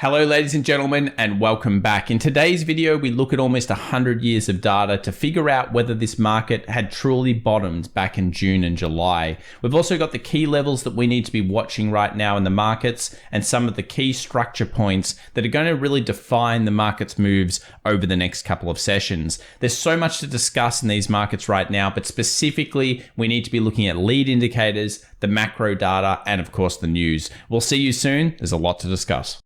Hello ladies and gentlemen, and welcome back. In today's video, we look at almost 100 years of data to figure out whether this market had truly bottomed back in June and July. We've also got the key levels that we need to be watching right now in the markets and some of the key structure points that are going to really define the market's moves over the next couple of sessions. There's so much to discuss in these markets right now, but specifically, we need to be looking at lead indicators, the macro data, and of course the news. We'll see you soon. There's a lot to discuss.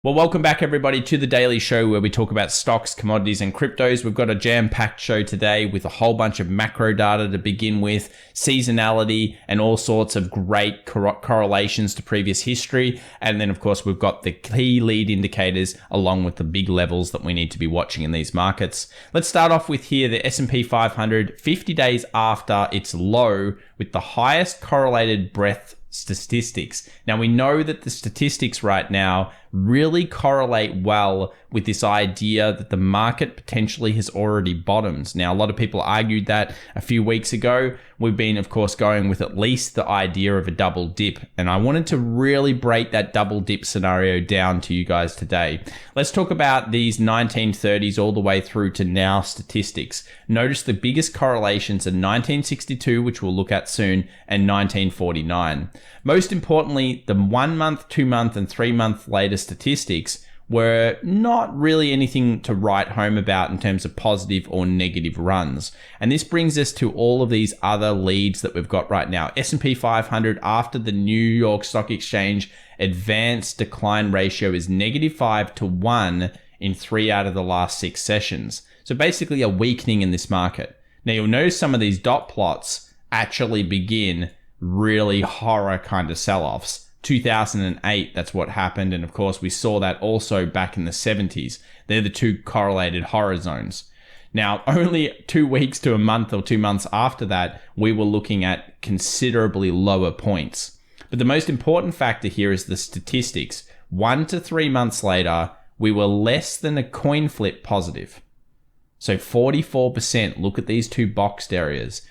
Well, welcome back everybody to the Daily Show where we talk about stocks, commodities, and cryptos. We've got a jam-packed show today with a whole bunch of macro data to begin with, seasonality, and all sorts of great correlations to previous history. And then, of course, we've got the key lead indicators along with the big levels that we need to be watching in these markets. Let's start off with here the SP 500, 50 days after its low with the highest correlated breadth statistics. Now we know that the statistics right now really correlate well with this idea that the market potentially has already bottomed. Now a lot of people argued that a few weeks ago. We've been of course going with at least the idea of a double dip, and I wanted to really break that double dip scenario down to you guys today. Let's talk about these 1930s all the way through to now statistics. Notice the biggest correlations are 1962, which we'll look at soon, and 1949. Most importantly, the 1 month, 2 month, and 3 month later statistics were not really anything to write home about in terms of positive or negative runs. And this brings us to all of these other leads that we've got right now. S&P 500 after the New York Stock Exchange advanced decline ratio is -5 to 1 in 3 out of the last 6 sessions. So basically a weakening in this market. Now you'll notice some of these dot plots actually begin really horror kind of sell-offs. 2008, that's what happened. And of course, we saw that also back in the 70s. They're the two correlated horror zones. Now, only 2 weeks to a month or 2 months after that, we were looking at considerably lower points. But the most important factor here is the statistics. 1 to 3 months later, we were less than a coin flip positive. So 44%, look at these two boxed areas.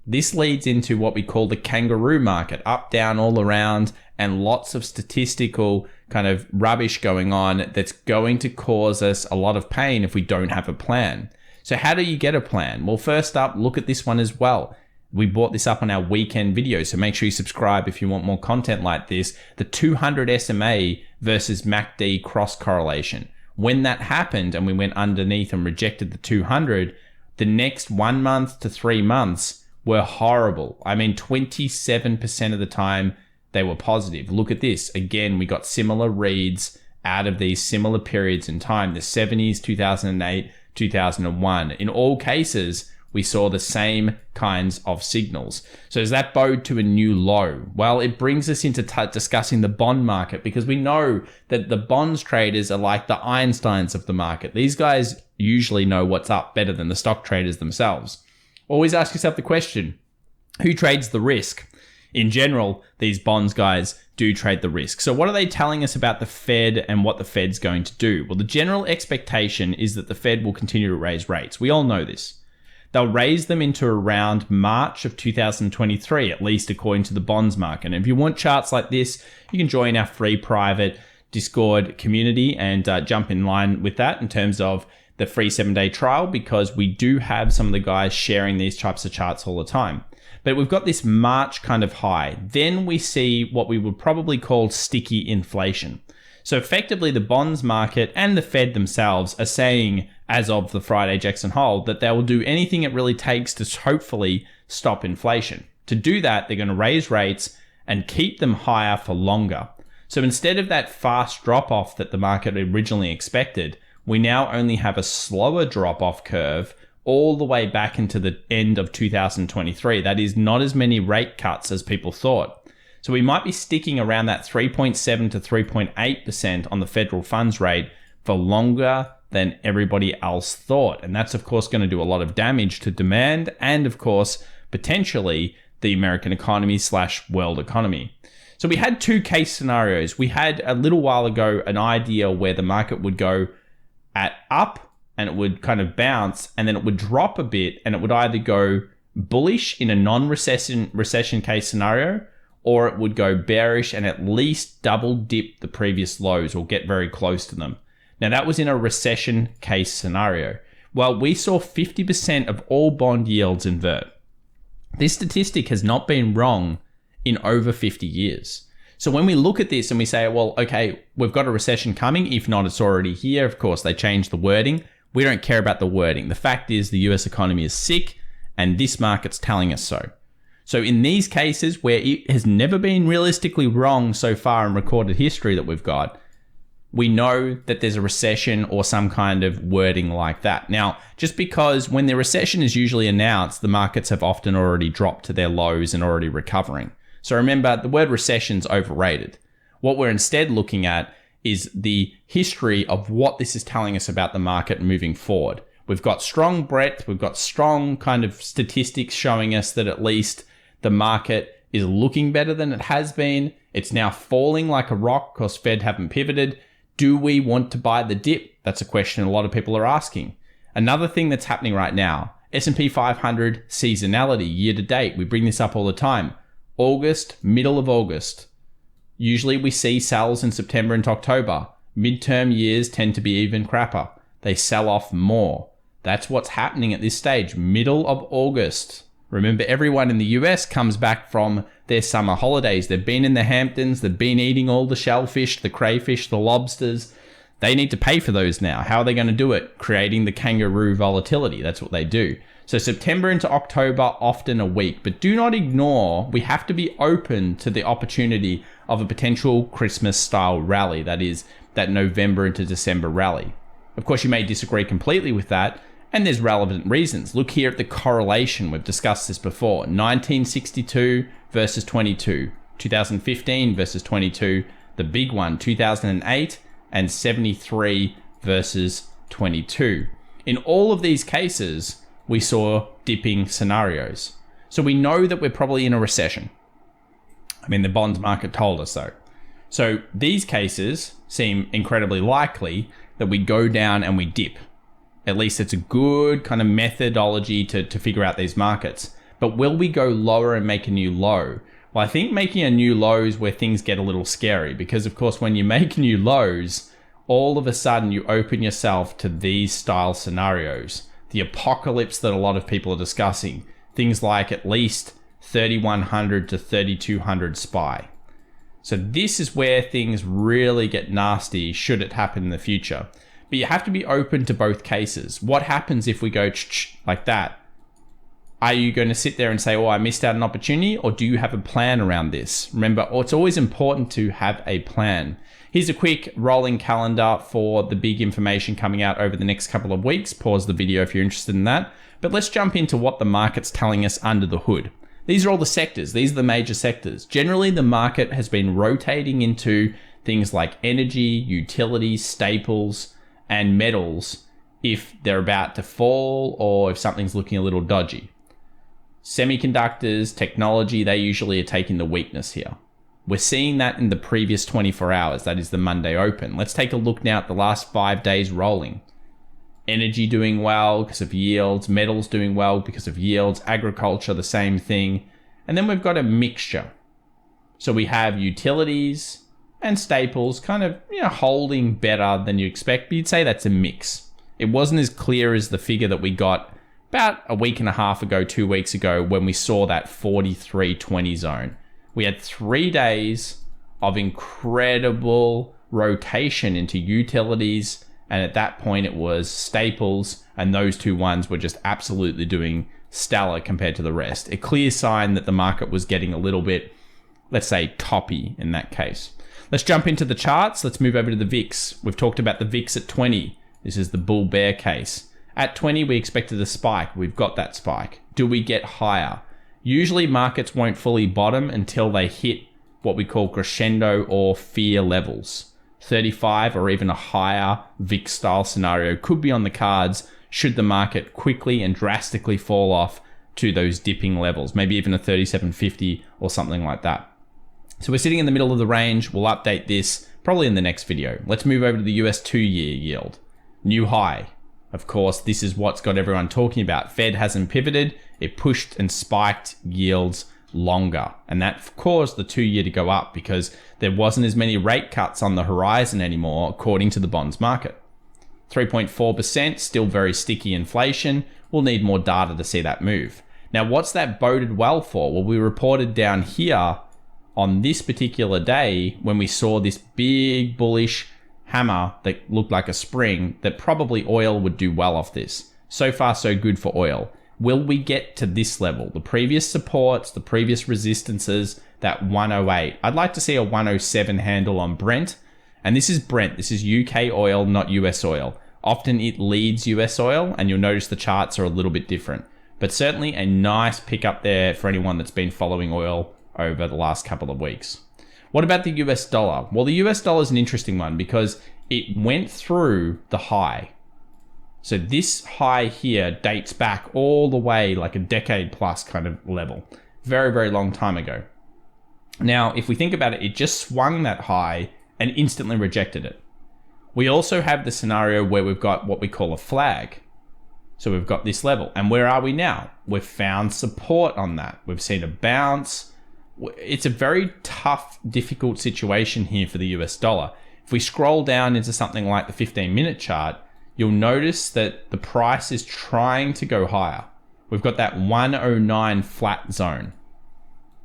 This leads into what we call the kangaroo market, up, down, all around, and lots of statistical kind of rubbish going on that's going to cause us a lot of pain if we don't have a plan. So how do you get a plan? Well, first up, look at this one as well. We brought this up on our weekend video, so make sure you subscribe if you want more content like this. The 200 SMA versus MACD cross correlation. When that happened and we went underneath and rejected the 200, the next 1 month to 3 months were horrible. I mean, 27% of the time they were positive. Look at this. Again, we got similar reads out of these similar periods in time, the 70s, 2008, 2001. In all cases, we saw the same kinds of signals. So does that bode to a new low? Well, it brings us into discussing the bond market, because we know that the bonds traders are like the Einsteins of the market. These guys usually know what's up better than the stock traders themselves. Always ask yourself the question, who trades the risk? In general, these bonds guys do trade the risk. So what are they telling us about the Fed and what the Fed's going to do? Well, the general expectation is that the Fed will continue to raise rates. We all know this. They'll raise them into around March of 2023, at least according to the bonds market. And if you want charts like this, you can join our free private Discord community and jump in line with that in terms of the free 7-day trial, because we do have some of the guys sharing these types of charts all the time. But we've got this March kind of high. Then we see what we would probably call sticky inflation. So effectively the bonds market and the Fed themselves are saying, as of the Friday Jackson Hole, that they will do anything it really takes to hopefully stop inflation. To do that, they're going to raise rates and keep them higher for longer. So instead of that fast drop off that the market originally expected, we now only have a slower drop off curve all the way back into the end of 2023. That is not as many rate cuts as people thought. So we might be sticking around that 3.7 to 3.8% on the federal funds rate for longer than everybody else thought. And that's of course going to do a lot of damage to demand and of course, potentially the American economy / world economy. So we had two case scenarios. We had a little while ago an idea where the market would go at up and it would kind of bounce and then it would drop a bit and it would either go bullish in a non-recession case scenario, or it would go bearish and at least double dip the previous lows or get very close to them. Now that was in a recession case scenario. Well, we saw 50% of all bond yields invert. This statistic has not been wrong in over 50 years. So when we look at this and we say, well, okay, we've got a recession coming. If not, it's already here. Of course, they changed the wording. We don't care about the wording. The fact is the US economy is sick and this market's telling us so. So in these cases where it has never been realistically wrong so far in recorded history that we've got, we know that there's a recession or some kind of wording like that. Now, just because when the recession is usually announced, the markets have often already dropped to their lows and already recovering. So remember, the word recession's overrated. What we're instead looking at is the history of what this is telling us about the market moving forward. We've got strong breadth, we've got strong kind of statistics showing us that at least the market is looking better than it has been. It's now falling like a rock because Fed haven't pivoted. Do we want to buy the dip? That's a question a lot of people are asking. Another thing that's happening right now, S&P 500 seasonality year to date. We bring this up all the time. August, middle of August. Usually we see sells in September and October. Midterm years tend to be even crapper. They sell off more. That's what's happening at this stage, middle of August. Remember, everyone in the US comes back from their summer holidays. They've been in the Hamptons. They've been eating all the shellfish, the crayfish, the lobsters. They need to pay for those now. How are they going to do it? Creating the kangaroo volatility. That's what they do. So September into October, often a week. But do not ignore, we have to be open to the opportunity of a potential Christmas-style rally. That is, that November into December rally. Of course, you may disagree completely with that. And there's relevant reasons. Look here at the correlation. We've discussed this before. 1962 versus 22. 2015 versus 22. The big one, 2008 and 73 versus 22. In all of these cases, we saw dipping scenarios. So we know that we're probably in a recession. I mean, the bonds market told us so. So these cases seem incredibly likely that we go down and we dip. At least it's a good kind of methodology to figure out these markets. But will we go lower and make a new low? Well, I think making a new low is where things get a little scary because, of course, when you make new lows, all of a sudden you open yourself to these style scenarios. The apocalypse that a lot of people are discussing. Things like at least 3,100 to 3,200 SPY. So this is where things really get nasty should it happen in the future. But you have to be open to both cases. What happens if we go like that? Are you going to sit there and say, oh, I missed out an opportunity? Or do you have a plan around this? Remember, it's always important to have a plan. Here's a quick rolling calendar for the big information coming out over the next couple of weeks. Pause the video if you're interested in that. But let's jump into what the market's telling us under the hood. These are all the sectors. These are the major sectors. Generally, the market has been rotating into things like energy, utilities, staples, and metals if they're about to fall or if something's looking a little dodgy. Semiconductors, technology, they usually are taking the weakness here. We're seeing that in the previous 24 hours. That is the Monday open. Let's take a look now at the last 5 days rolling. Energy doing well because of yields, metals doing well because of yields, agriculture, the same thing. And then we've got a mixture. So we have utilities and staples kind of, holding better than you expect, but you'd say that's a mix. It wasn't as clear as the figure that we got about a week and a half ago, 2 weeks ago, when we saw that 43.20 zone. We had 3 days of incredible rotation into utilities, and at that point it was staples, and those two ones were just absolutely doing stellar compared to the rest. A clear sign that the market was getting a little bit, let's say, toppy in that case. Let's jump into the charts. Let's move over to the VIX. We've talked about the VIX at 20. This is the bull bear case. At 20, we expected a spike. We've got that spike. Do we get higher? Usually markets won't fully bottom until they hit what we call crescendo or fear levels. 35 or even a higher VIX style scenario could be on the cards should the market quickly and drastically fall off to those dipping levels, maybe even a 37.50 or something like that. So we're sitting in the middle of the range. We'll update this probably in the next video. Let's move over to the US 2-year yield. New high. Of course, this is what's got everyone talking about. Fed hasn't pivoted. It pushed and spiked yields longer. And that caused the 2-year to go up because there wasn't as many rate cuts on the horizon anymore, according to the bonds market. 3.4%, still very sticky inflation. We'll need more data to see that move. Now, what's that boded well for? Well, we reported down here on this particular day when we saw this big bullish hammer that looked like a spring that probably oil would do well off this. So far, so good for oil. Will we get to this level? The previous supports, the previous resistances, that 108. I'd like to see a 107 handle on Brent. And this is Brent. This is UK oil, not US oil. Often it leads US oil, and you'll notice the charts are a little bit different. But certainly a nice pickup there for anyone that's been following oil over the last couple of weeks. What about the US dollar? Well, the US dollar is an interesting one because it went through the high. So this high here dates back all the way like a decade plus kind of level. Very, very long time ago. Now, if we think about it, it just swung that high and instantly rejected it. We also have the scenario where we've got what we call a flag. So we've got this level. And where are we now? We've found support on that. We've seen a bounce. It's a very tough, difficult situation here for the US dollar. If we scroll down into something like the 15-minute chart, you'll notice that the price is trying to go higher. We've got that 109 flat zone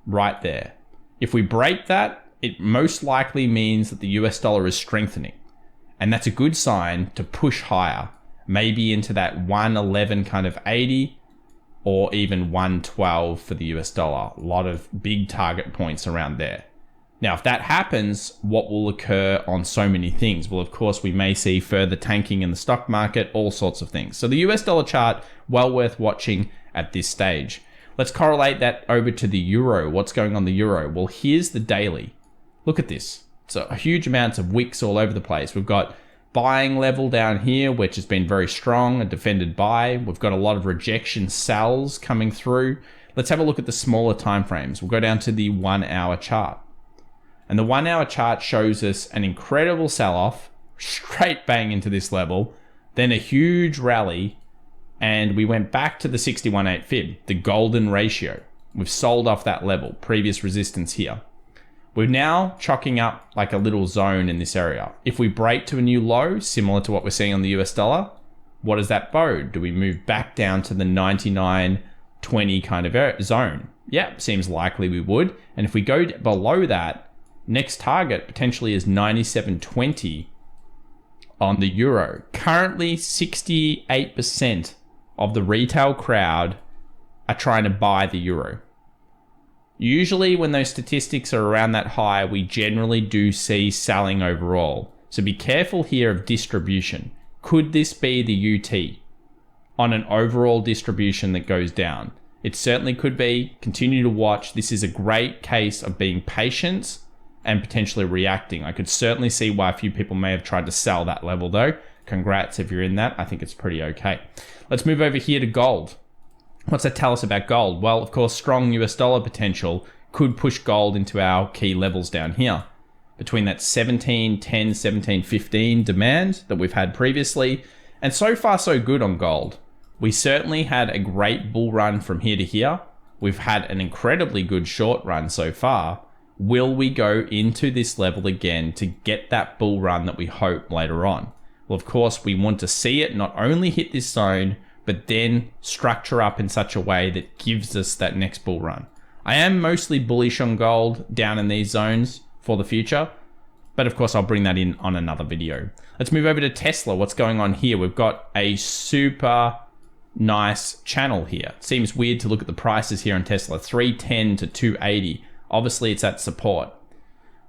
right there. If we break that, it most likely means that the US dollar is strengthening. And that's a good sign to push higher, maybe into that 111 kind of 80 or even 112 for the US dollar. A lot of big target points around there. Now, if that happens, what will occur on so many things? Well, of course, we may see further tanking in the stock market, all sorts of things. So the US dollar chart, well worth watching at this stage. Let's correlate that over to the euro. What's going on the euro? Well, here's the daily. Look at this. It's a huge amounts of wicks all over the place. We've got buying level down here, which has been very strong, a defended buy. We've got a lot of rejection sells coming through. Let's have a look at the smaller time frames. We'll go down to the 1 hour chart. And the 1 hour chart shows us an incredible sell-off, straight bang into this level, then a huge rally, and we went back to the 61.8 fib, the golden ratio. We've sold off that level, previous resistance here. We're now chalking up like a little zone in this area. If we break to a new low, similar to what we're seeing on the US dollar, what does that bode? Do we move back down to the 99.20 kind of zone? Yeah, seems likely we would. And if we go below that, next target potentially is 97.20 on the euro. Currently, 68% of the retail crowd are trying to buy the euro. Usually when those statistics are around that high, we generally do see selling overall. So be careful here of distribution. Could this be the UT on an overall distribution that goes down? It certainly could be. Continue to watch. This is a great case of being patient and potentially reacting. I could certainly see why a few people may have tried to sell that level though. Congrats if you're in that. I think it's pretty okay. Let's move over here to gold. What's that tell us about gold? Well, of course, strong US dollar potential could push gold into our key levels down here. Between that 17.10, 17.15 demand that we've had previously. And so far, so good on gold. We certainly had a great bull run from here to here. We've had an incredibly good short run so far. Will we go into this level again to get that bull run that we hope later on? Well, of course, we want to see it not only hit this zone, but then structure up in such a way that gives us that next bull run. I am mostly bullish on gold down in these zones for the future, but of course I'll bring that in on another video. Let's move over to Tesla. What's going on here? We've got a super nice channel here. It seems weird to look at the prices here on Tesla, 310 to 280. Obviously it's at support.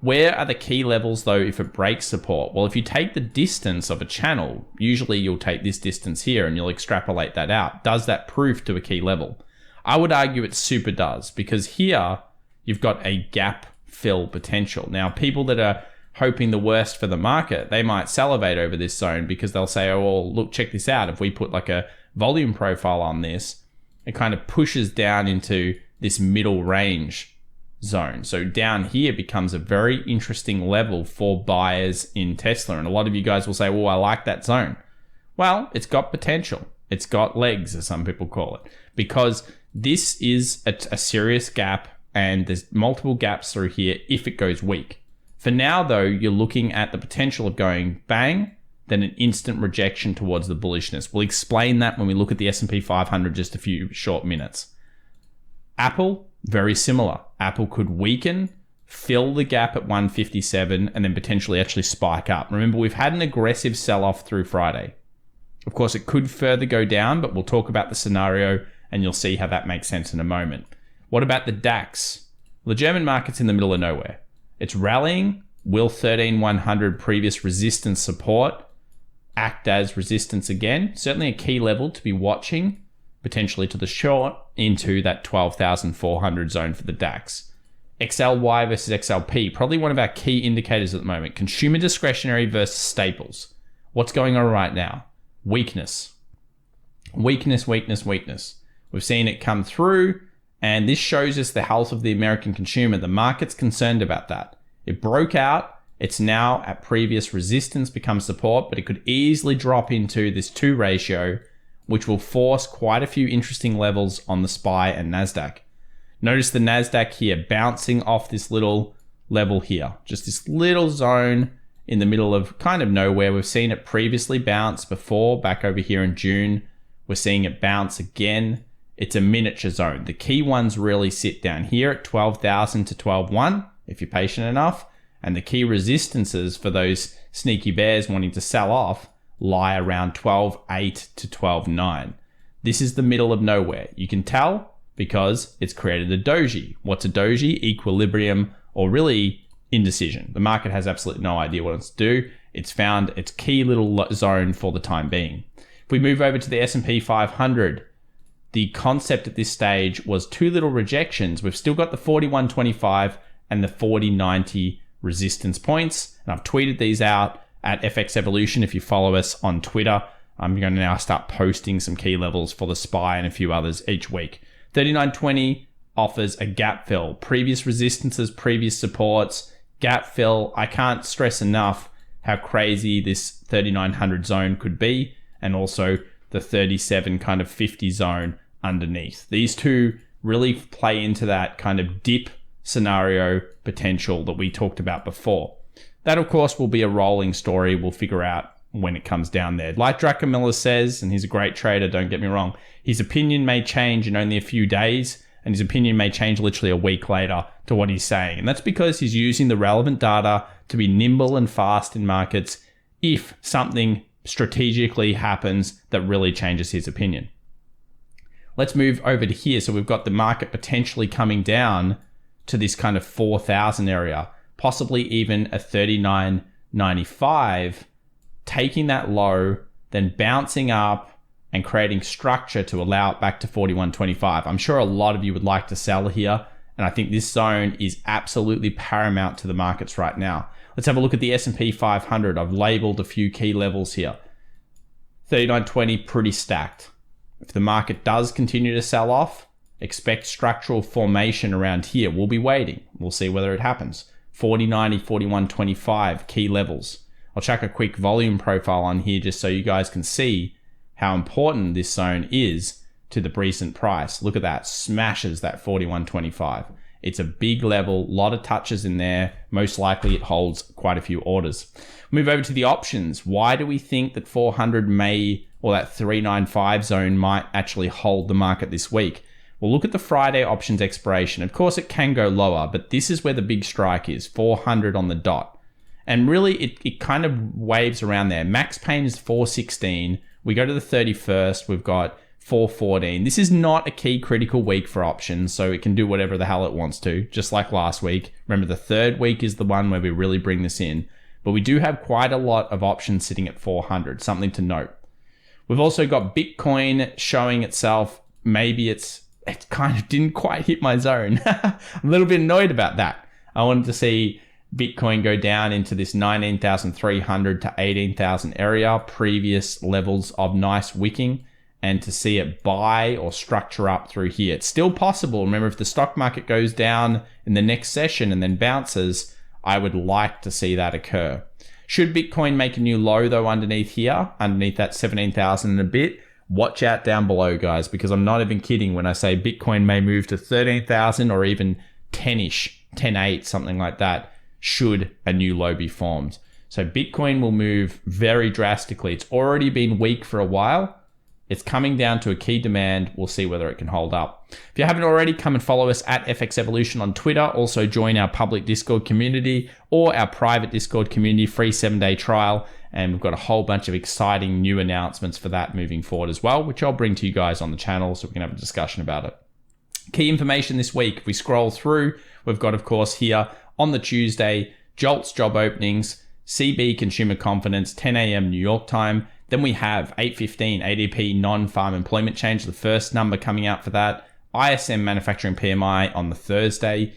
Where are the key levels though if it breaks support? Well, if you take the distance of a channel, usually you'll take this distance here and you'll extrapolate that out. Does that proof to a key level? I would argue it super does, because here you've got a gap fill potential. Now, people that are hoping the worst for the market, they might salivate over this zone because they'll say, oh, well, look, check this out. If we put like a volume profile on this, it kind of pushes down into this middle range zone. So down here becomes a very interesting level for buyers in Tesla. And a lot of you guys will say, well, I like that zone. Well, it's got potential. It's got legs, as some people call it, because this is a serious gap and there's multiple gaps through here if it goes weak. For now, though, you're looking at the potential of going bang, then an instant rejection towards the bullishness. We'll explain that when we look at the S&P 500 just a few short minutes. Apple, very similar. Apple could weaken, fill the gap at 157, and then potentially actually spike up. Remember, we've had an aggressive sell-off through Friday. Of course, it could further go down, but we'll talk about the scenario and you'll see how that makes sense in a moment. What about the DAX? Well, the German market's in the middle of nowhere. It's rallying. Will 13,100 previous resistance support act as resistance again? Certainly a key level to be watching, potentially to the short, into that 12,400 zone for the DAX. XLY versus XLP, probably one of our key indicators at the moment. Consumer discretionary versus staples. What's going on right now? Weakness. Weakness. We've seen it come through, and this shows us the health of the American consumer. The market's concerned about that. It broke out. It's now at previous resistance, becomes support, but it could easily drop into this 2 ratio, which will force quite a few interesting levels on the SPY and Nasdaq. Notice the Nasdaq here bouncing off this little level here, just this little zone in the middle of kind of nowhere. We've seen it previously bounce before, back over here in June. We're seeing it bounce again. It's a miniature zone. The key ones really sit down here at 12,000 to 12,100 if you're patient enough. And the key resistances for those sneaky bears wanting to sell off lie around 12,800 to 12,900. This is the middle of nowhere. You can tell because it's created a doji. What's a doji? Equilibrium, or really indecision. The market has absolutely no idea what it's to do. It's found its key little zone for the time being. If we move over to the S&P 500, the concept at this stage was 2 little rejections. We've still got the 41.25 and the 40.90 resistance points. And I've tweeted these out at FX Evolution. If you follow us on Twitter, I'm going to now start posting some key levels for the SPY and a few others each week. 39.20 offers a gap fill. Previous resistances, previous supports, gap fill. I can't stress enough how crazy this 3,900 zone could be, and also the 37 kind of 50 zone underneath. These two really play into that kind of dip scenario potential that we talked about before. That, of course, will be a rolling story. We'll figure out when it comes down there. Like Druckenmiller says, and he's a great trader, don't get me wrong, his opinion may change in only a few days, and his opinion may change literally a week later to what he's saying. And that's because he's using the relevant data to be nimble and fast in markets if something strategically happens that really changes his opinion. Let's move over to here. So we've got the market potentially coming down to this kind of 4,000 area, possibly even a 39.95, taking that low, then bouncing up and creating structure to allow it back to 41.25. I'm sure a lot of you would like to sell here, and I think this zone is absolutely paramount to the markets right now. Let's have a look at the S&P 500. I've labeled a few key levels here. 39.20, pretty stacked. If the market does continue to sell off, expect structural formation around here. We'll be waiting. We'll see whether it happens. 40.90, 41.25, key levels. I'll chuck a quick volume profile on here just so you guys can see how important this zone is to the recent price. Look at that, smashes that 41.25. It's a big level, a lot of touches in there. Most likely it holds quite a few orders. Move over to the options. Why do we think that 400 may, or that 395 zone might actually hold the market this week? Well, look at the Friday options expiration. Of course, it can go lower, but this is where the big strike is, 400 on the dot. And really, it kind of waves around there. Max pain is 416. We go to the 31st, we've got 414. This is not a key critical week for options, so it can do whatever the hell it wants to, just like last week. Remember, the third week is the one where we really bring this in. But we do have quite a lot of options sitting at 400, something to note. We've also got Bitcoin showing itself. Maybe it kind of didn't quite hit my zone. I'm a little bit annoyed about that. I wanted to see Bitcoin go down into this 19,300 to 18,000 area, previous levels of nice wicking, and to see it buy or structure up through here. It's still possible. Remember, if the stock market goes down in the next session and then bounces, I would like to see that occur. Should Bitcoin make a new low though underneath here, underneath that 17,000 and a bit, watch out down below, guys, because I'm not even kidding when I say Bitcoin may move to 13,000 or even 10-ish, 10.8, something like that, should a new low be formed. So Bitcoin will move very drastically. It's already been weak for a while. It's coming down to a key demand. We'll see whether it can hold up. If you haven't already, come and follow us at FX Evolution on Twitter. Also join our public Discord community or our private Discord community, free 7-day trial. And we've got a whole bunch of exciting new announcements for that moving forward as well, which I'll bring to you guys on the channel so we can have a discussion about it. Key information this week, if we scroll through, we've got, of course, here on the Tuesday, JOLTS job openings, CB consumer confidence, 10 a.m. New York time. Then we have 8:15 ADP non-farm employment change, the first number coming out for that. ISM manufacturing PMI on the Thursday.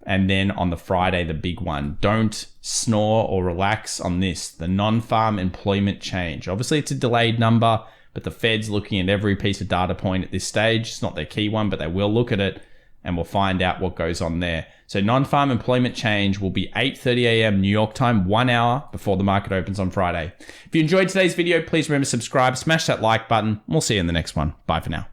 And then on the Friday, the big one. Don't snore or relax on this, the non-farm employment change. Obviously, it's a delayed number, but the Fed's looking at every piece of data point at this stage. It's not their key one, but they will look at it, and we'll find out what goes on there. So non-farm employment change will be 8:30 a.m. New York time, 1 hour before the market opens on Friday. If you enjoyed today's video, please remember to subscribe, smash that like button. We'll see you in the next one. Bye for now.